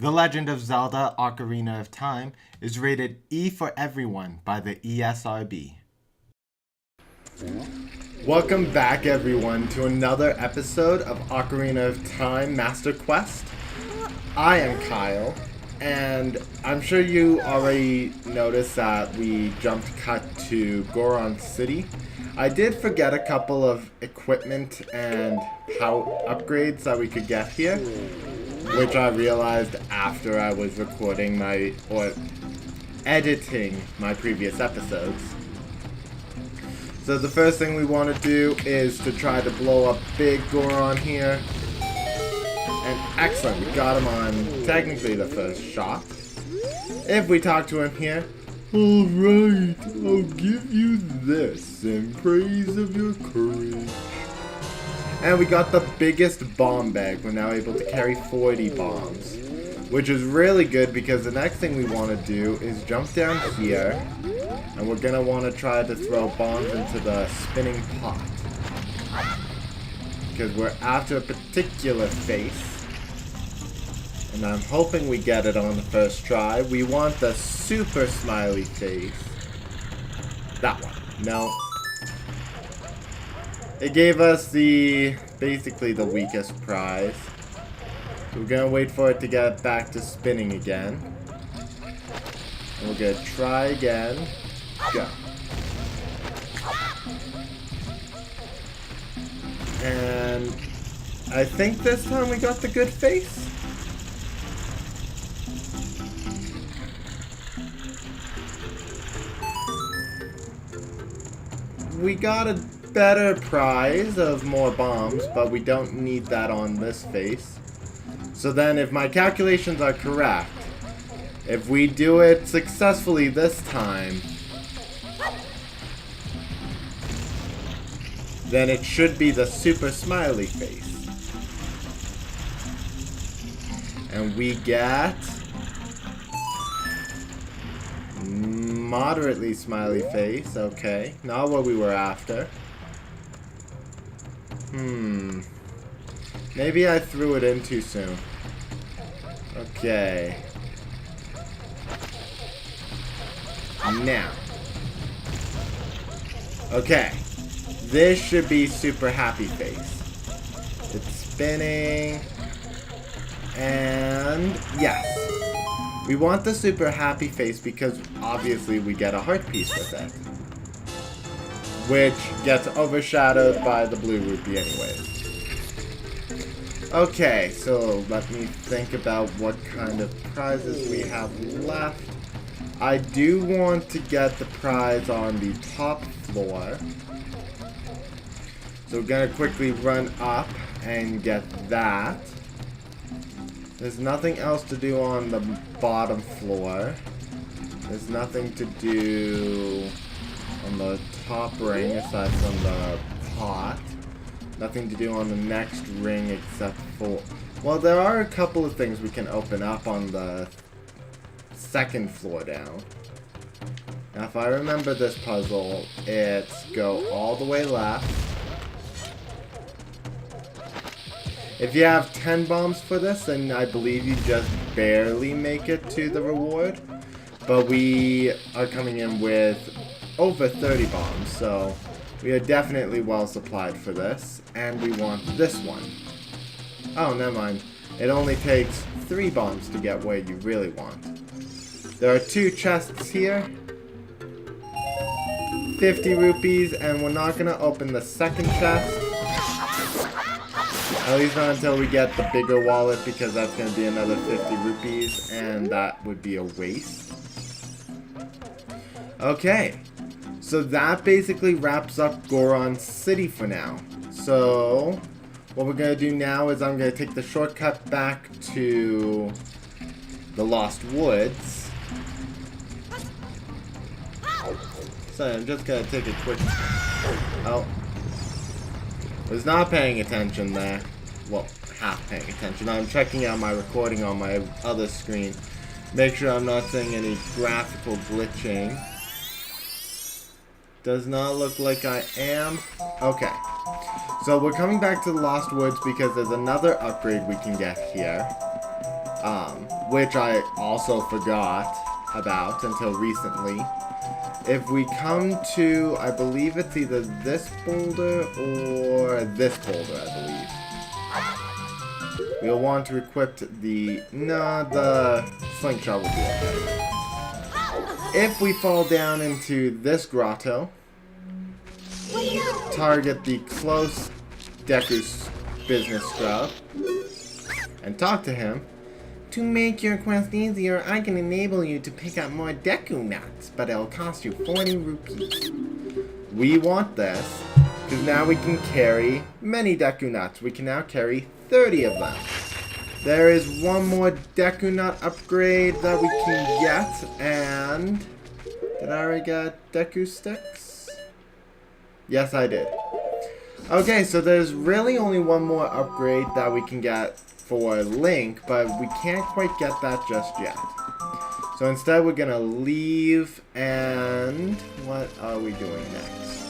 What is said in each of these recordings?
The Legend of Zelda Ocarina of Time is rated E for everyone by the ESRB. Welcome back, everyone, to another episode of Ocarina of Time Master Quest. I am Kyle, and I'm sure you already noticed that we jumped cut to Goron City. I did forget a couple of equipment and power upgrades that we could get here, which I realized after I was recording or editing my previous episodes. So the first thing we want to do is to try to blow up Big Goron here. And excellent, we got him on technically the first shot. If we talk to him here, alright, I'll give you this in praise of your courage. And we got the biggest bomb bag. We're now able to carry 40 bombs, which is really good because the next thing we want to do is jump down here, and we're going to want to try to throw bombs into the spinning pot, because we're after a particular face, and I'm hoping we get it on the first try. We want the super smiley face. That one. No. It gave us basically the weakest prize. So we're gonna wait for it to get back to spinning again. And we're gonna try again. Go. And I think this time we got the good face. We got a better prize of more bombs, but we don't need that on this face. So then if my calculations are correct, if we do it successfully this time, then it should be the super smiley face. And we get moderately smiley face. Okay, not what we were after. Maybe I threw it in too soon. Okay. Now. Okay. This should be super happy face. It's spinning. And yes. We want the super happy face because obviously we get a heart piece with it, which gets overshadowed by the blue rupee anyways. Okay, so let me think about what kind of prizes we have left. I do want to get the prize on the top floor. So we're gonna quickly run up and get that. There's nothing else to do on the bottom floor. There's nothing to do on the top ring aside from the pot. Nothing to do on the next ring except for... Well, there are a couple of things we can open up on the second floor down. Now, if I remember this puzzle, it's go all the way left. If you have 10 bombs for this, then I believe you just barely make it to the reward. But we are coming in with over 30 bombs, so we are definitely well supplied for this. And we want this one. Oh, never mind. It only takes 3 bombs to get where you really want. There are 2 chests here. 50 rupees, and we're not going to open the second chest. At least not until we get the bigger wallet, because that's going to be another 50 rupees, and that would be a waste. Okay, so that basically wraps up Goron City for now. So, what we're going to do now is I'm going to take the shortcut back to the Lost Woods. So I'm just going to take a quick... Oh. Was not paying attention there. Well, half paying attention. I'm checking out my recording on my other screen. Make sure I'm not seeing any graphical glitching. Does not look like I am. Okay. So we're coming back to the Lost Woods because there's another upgrade we can get here. which I also forgot about until recently. If we come to, I believe it's either this boulder or this boulder, I believe. We'll want to equip the slingshot will be okay. If we fall down into this grotto, target the close Deku's business scrub and talk to him. To make your quest easier, I can enable you to pick up more Deku nuts, but it'll cost you 40 rupees. We want this, because now we can carry many Deku nuts. We can now carry 30 of them. There is one more Deku nut upgrade that we can get, and... Did I already get Deku sticks? Yes, I did. Okay, so there's really only one more upgrade that we can get for Link, but we can't quite get that just yet. So instead we're gonna leave, and what are we doing next?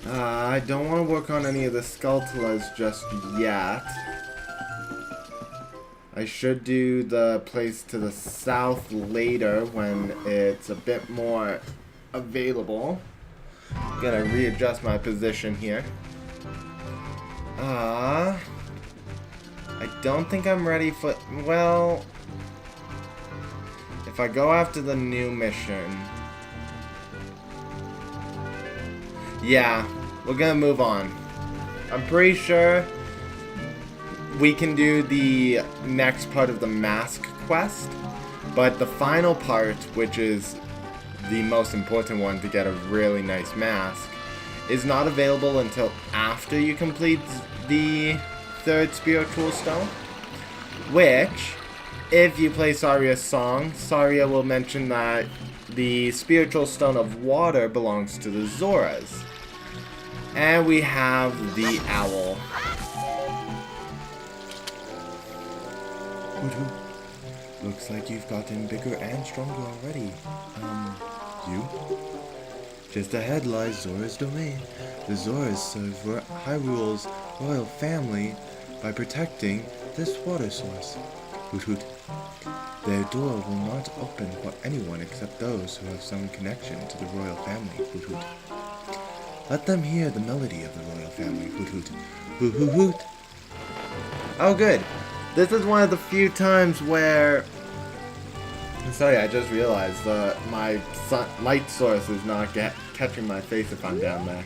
I don't want to work on any of the Skulltulas just yet. I should do the place to the south later when it's a bit more available. Gonna readjust my position here. I don't think I'm ready for... Well... If I go after the new mission... Yeah, we're gonna move on. I'm pretty sure we can do the next part of the mask quest, but the final part, which is the most important one to get a really nice mask, is not available until after you complete the third spiritual stone, which, if you play Saria's song, Saria will mention that the spiritual stone of water belongs to the Zoras. And we have the owl. Looks like you've gotten bigger and stronger already. You? Just ahead lies Zora's domain. The Zoras serve Hyrule's royal family by protecting this water source. Hoot hoot. Their door will not open for anyone except those who have some connection to the royal family. Hoot hoot. Let them hear the melody of the royal family. Hoot hoot. Hoot hoot hoot. Oh good. This is one of the few times where... Sorry, I just realized my light source is not catching my face if I'm down there.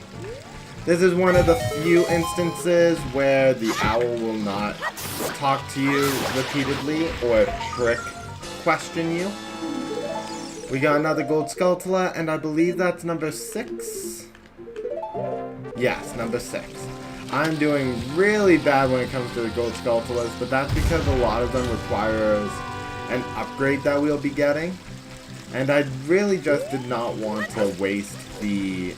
This is one of the few instances where the owl will not talk to you repeatedly or question you. We got another gold Skulltula, and I believe that's number 6? Yes, number 6. I'm doing really bad when it comes to the gold Skulltulas, but that's because a lot of them requires an upgrade that we'll be getting. And I really just did not want to waste the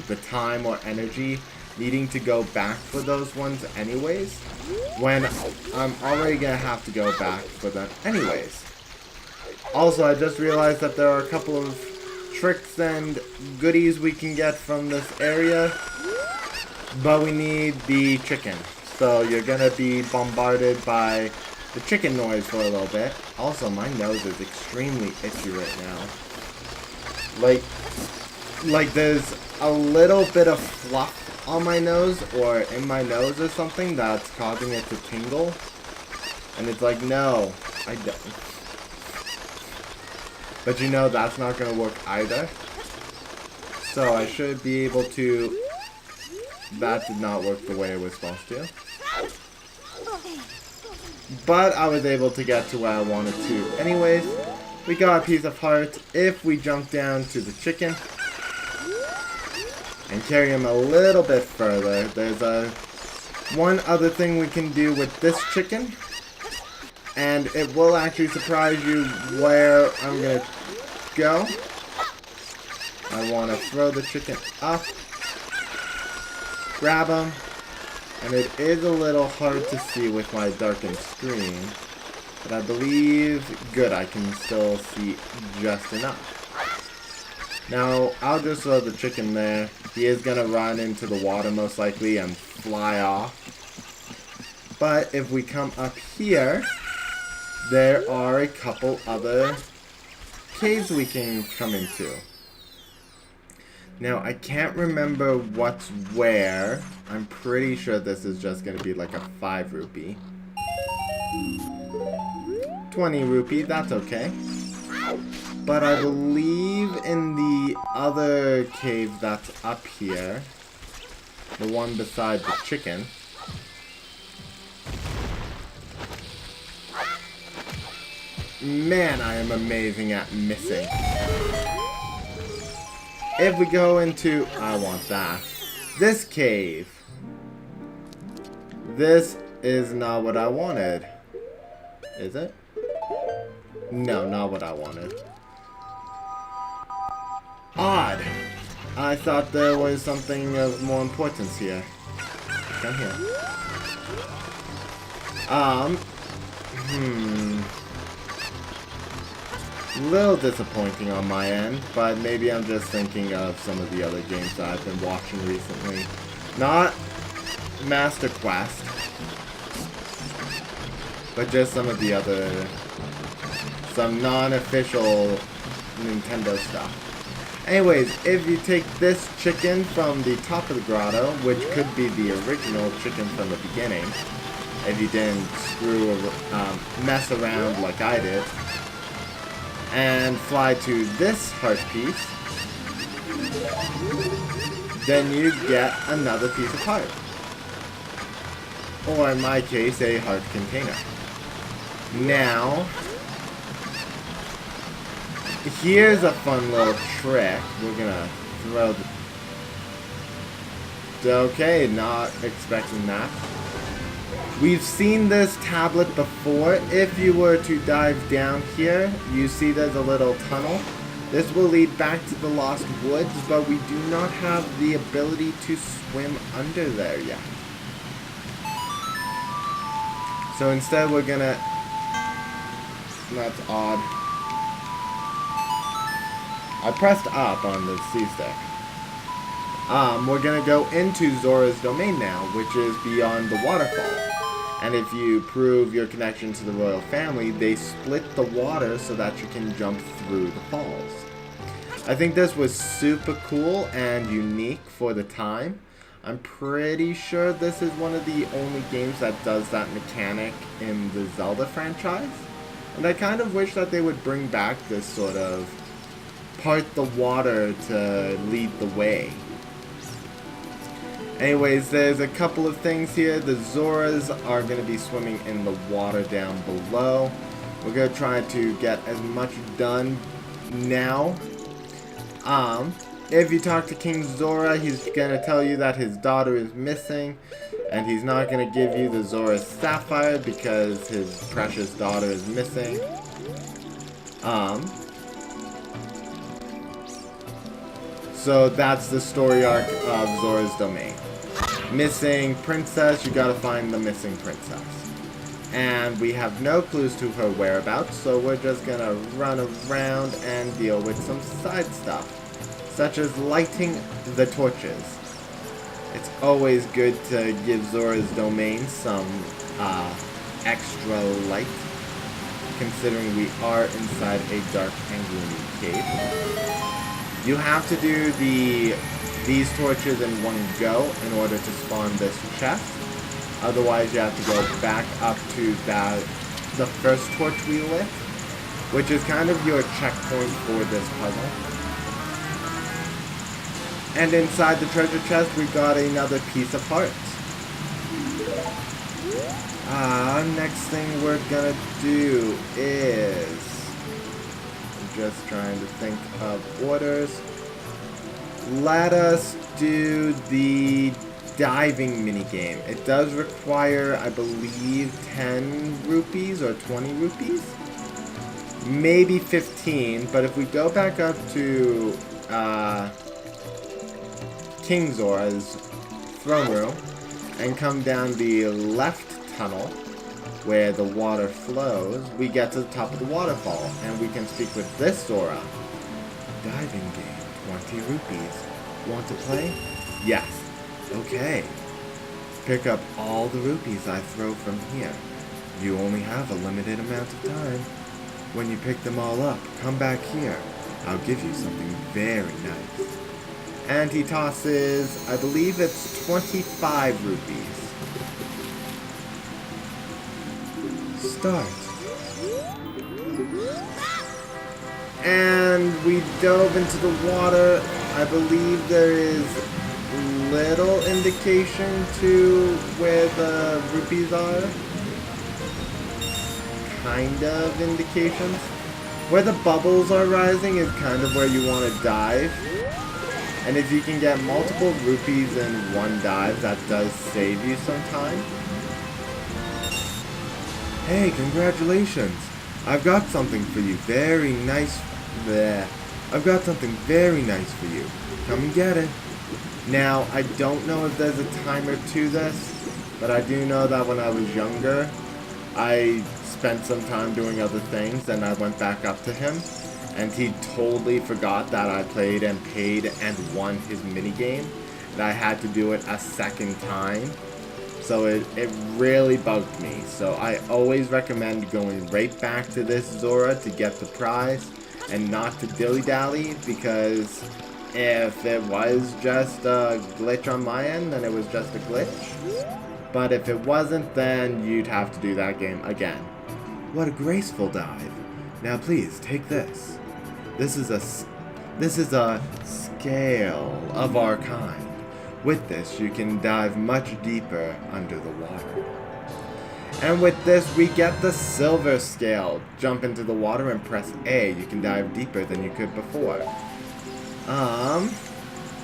the time or energy needing to go back for those ones anyways, when I'm already gonna have to go back for them anyways. Also, I just realized that there are a couple of tricks and goodies we can get from this area, but we need the chicken. So you're gonna be bombarded by the chicken noise for a little bit. Also, my nose is extremely itchy right now. Like there's a little bit of fluff on my nose or in my nose or something that's causing it to tingle. And it's like, no, I don't. But you know that's not gonna work either. So I should be able to... That did not work the way it was supposed to. But I was able to get to where I wanted to. Anyways, we got a piece of heart. If we jump down to the chicken and carry him a little bit further, there's one other thing we can do with this chicken. And it will actually surprise you where I'm going to go. I want to throw the chicken up. Grab him. And it is a little hard to see with my darkened screen. But I believe, good, I can still see just enough. Now, I'll just throw the chicken there. He is going to run into the water most likely and fly off. But if we come up here, there are a couple other caves we can come into. Now, I can't remember what's where. I'm pretty sure this is just going to be like a 5 rupee. 20 rupee, that's okay. But I believe in the other cave that's up here, the one beside the chicken, man, I am amazing at missing. If we go into, I want that, this cave, this is not what I wanted. Is it? No, not what I wanted. Odd. I thought there was something of more importance here. Come here. Little disappointing on my end, but maybe I'm just thinking of some of the other games that I've been watching recently. Not Master Quest, but just some of the other, some non-official Nintendo stuff. Anyways, if you take this chicken from the top of the grotto, which could be the original chicken from the beginning, if you didn't mess around like I did, and fly to this heart piece, then you get another piece of heart. Or in my case, a heart container. Now, here's a fun little trick. We're gonna throw the... Okay, not expecting that. We've seen this tablet before. If you were to dive down here, you see there's a little tunnel. This will lead back to the Lost Woods, but we do not have the ability to swim under there yet. So instead we're gonna... That's odd. I pressed up on the C-stick. We're gonna go into Zora's domain now, which is beyond the waterfall. And if you prove your connection to the royal family, they split the water so that you can jump through the falls. I think this was super cool and unique for the time. I'm pretty sure this is one of the only games that does that mechanic in the Zelda franchise. And I kind of wish that they would bring back this sort of part the water to lead the way. Anyways, there's a couple of things here. The Zoras are going to be swimming in the water down below. We're going to try to get as much done now. If you talk to King Zora, he's going to tell you that his daughter is missing. And he's not going to give you the Zora Sapphire because his precious daughter is missing. So that's the story arc of Zora's domain. Missing princess, you gotta find the missing princess. And we have no clues to her whereabouts, so we're just gonna run around and deal with some side stuff, such as lighting the torches. It's always good to give Zora's domain some extra light, considering we are inside a dark and gloomy cave. You have to do these torches in one go in order to spawn this chest. Otherwise, you have to go back up to the first torch we lit, which is kind of your checkpoint for this puzzle. And inside the treasure chest, we got another piece of heart. Next thing we're gonna do is... just trying to think of orders. Let us do the diving minigame. It does require, I believe, 10 rupees or 20 rupees? Maybe 15, but if we go back up to King Zora's throne room and come down the left tunnel, where the water flows, we get to the top of the waterfall, and we can speak with this Zora. Diving game, 20 rupees. Want to play? Yes. Okay. Pick up all the rupees I throw from here. You only have a limited amount of time. When you pick them all up, come back here. I'll give you something very nice. And he tosses, I believe it's 25 rupees. Start. And we dove into the water. I believe there is little indication to where the rupees are. Kind of indications. Where the bubbles are rising is kind of where you want to dive. And if you can get multiple rupees in one dive, that does save you some time. Hey, congratulations! I've got something for you. Very nice. Bleh. I've got something very nice for you. Come and get it. Now, I don't know if there's a timer to this, but I do know that when I was younger, I spent some time doing other things, and I went back up to him, and he totally forgot that I played and paid and won his minigame, and I had to do it a second time. So it really bugged me. So I always recommend going right back to this Zora to get the prize and not to dilly-dally, because if it was just a glitch on my end, then it was just a glitch. But if it wasn't, then you'd have to do that game again. What a graceful dive. Now please, take this. This is a scale of our kind. With this, you can dive much deeper under the water. And with this, we get the silver scale. Jump into the water and press A. You can dive deeper than you could before.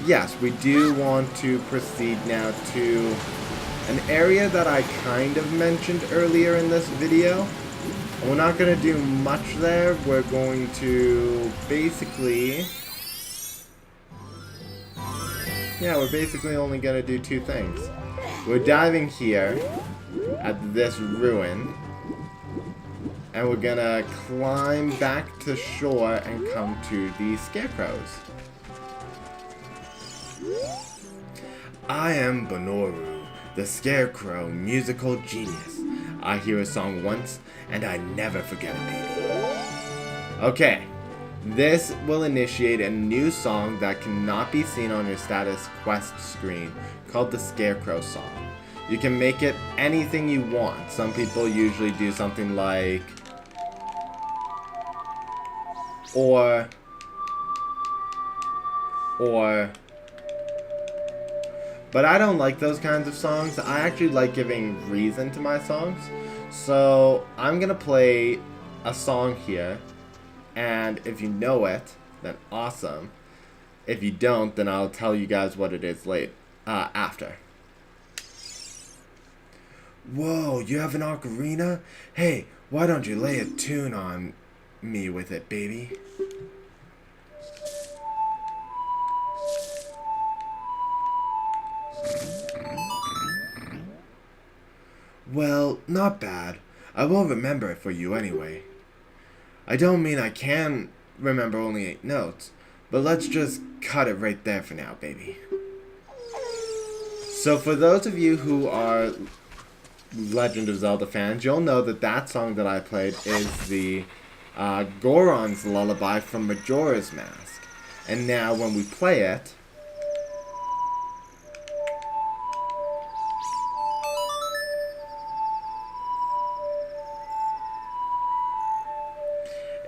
Yes, we do want to proceed now to an area that I kind of mentioned earlier in this video. We're not going to do much there. We're going to basically... yeah, we're basically only going to do two things. We're diving here at this ruin, and we're going to climb back to shore and come to the scarecrows. I am Bonoru, the scarecrow musical genius. I hear a song once, and I never forget it, baby. Okay. This will initiate a new song that cannot be seen on your status quest screen, called the Scarecrow song. You can make it anything you want. Some people usually do something like... or... But I don't like those kinds of songs. I actually like giving reason to my songs. So I'm gonna play a song here. And if you know it, then awesome. If you don't, then I'll tell you guys what it is after. Whoa, you have an ocarina? Hey, why don't you lay a tune on me with it, baby? Well, not bad. I won't remember it for you anyway. I don't mean I can remember only 8 notes, but let's just cut it right there for now, baby. So for those of you who are Legend of Zelda fans, you'll know that that song that I played is the Goron's Lullaby from Majora's Mask. And now when we play it,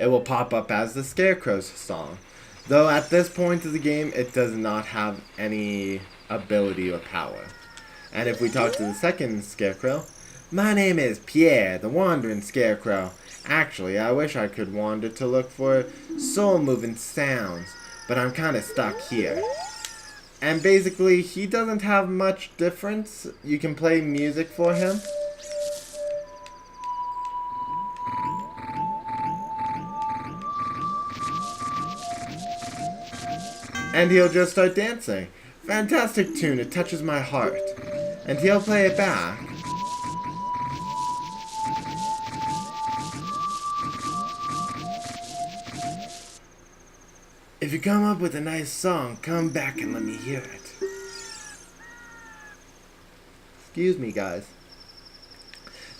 it will pop up as the Scarecrow's song. Though at this point of the game, it does not have any ability or power. And if we talk to the second Scarecrow, my name is Pierre, the Wandering Scarecrow. Actually, I wish I could wander to look for soul-moving sounds, but I'm kind of stuck here. And basically, he doesn't have much difference. You can play music for him. And he'll just start dancing. Fantastic tune, it touches my heart. And he'll play it back. If you come up with a nice song, come back and let me hear it. Excuse me, guys.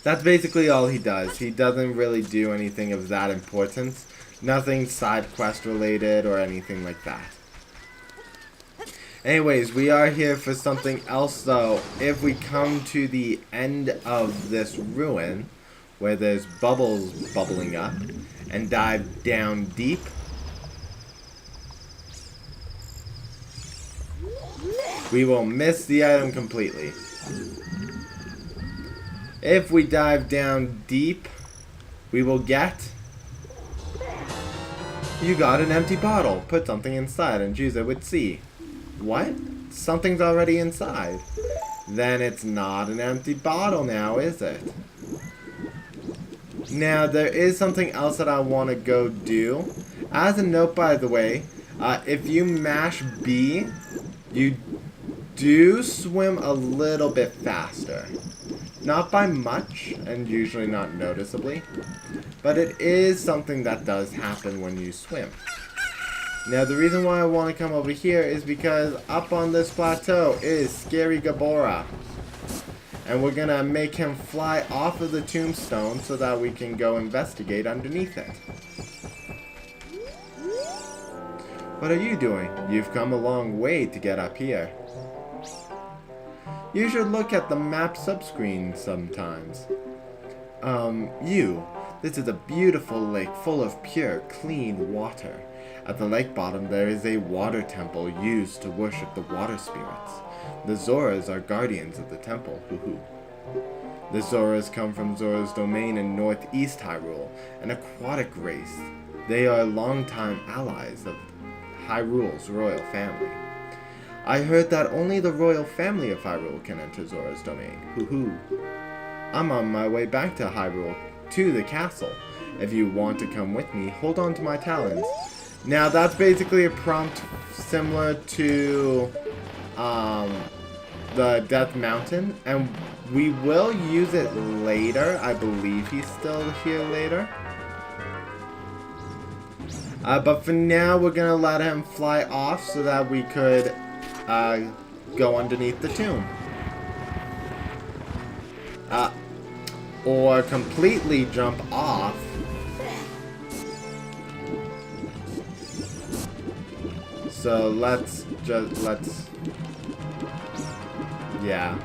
That's basically all he does. He doesn't really do anything of that importance. Nothing side quest related or anything like that. Anyways, we are here for something else though. If we come to the end of this ruin, where there's bubbles bubbling up, and dive down deep, we will miss the item completely. If we dive down deep, we will get... You got an empty bottle. Put something inside and choose it with C. What? Something's already inside. Then it's not an empty bottle now, is it? Now, there is something else that I want to go do. As a note, by the way, if you mash B, you do swim a little bit faster. Not by much, and usually not noticeably, but it is something that does happen when you swim. Now, the reason why I want to come over here is because up on this plateau is Scary Galore. And we're going to make him fly off of the tombstone so that we can go investigate underneath it. What are you doing? You've come a long way to get up here. You should look at the map subscreen sometimes. This is a beautiful lake full of pure, clean water. At the lake bottom there is a water temple used to worship the water spirits. The Zoras are guardians of the temple, hoo-hoo. The Zoras come from Zora's domain in northeast Hyrule, an aquatic race. They are longtime allies of Hyrule's royal family. I heard that only the royal family of Hyrule can enter Zora's domain, hoo-hoo. I'm on my way back to Hyrule, to the castle. If you want to come with me, hold on to my talons. Now, that's basically a prompt similar to the Death Mountain, and we will use it later. I believe he's still here later. But for now, we're going to let him fly off so that we could go underneath the tomb. Or completely jump off. So let's yeah.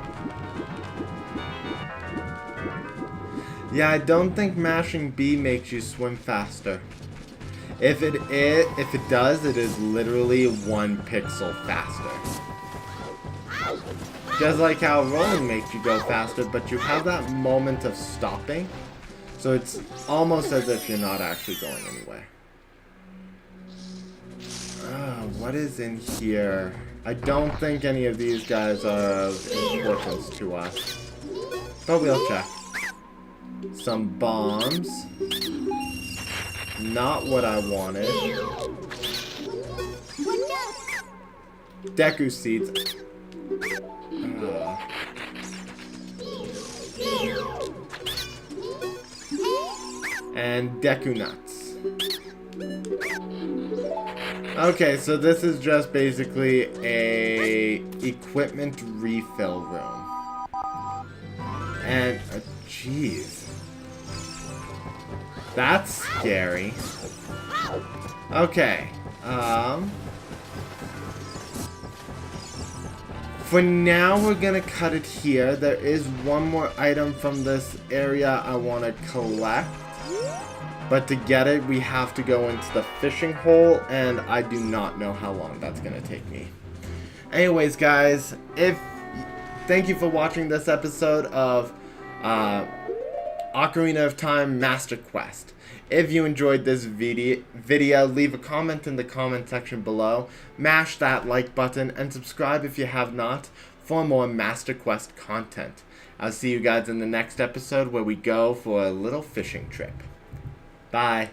Yeah, I don't think mashing B makes you swim faster. If it does, it is literally 1 pixel faster. Just like how rolling makes you go faster, but you have that moment of stopping. So it's almost as if you're not actually going anywhere. What is in here? I don't think any of these guys are of importance to us. But we'll check. Some bombs. Not what I wanted. Deku seeds. And Deku nuts. Okay, so this is just basically a equipment refill room. And, jeez. That's scary. Okay. For now, we're gonna cut it here. There is one more item from this area I want to collect. But to get it, we have to go into the fishing hole, and I do not know how long that's going to take me. Anyways, guys, thank you for watching this episode of Ocarina of Time Master Quest. If you enjoyed this video, leave a comment in the comment section below, mash that like button, and subscribe if you have not for more Master Quest content. I'll see you guys in the next episode where we go for a little fishing trip. Bye.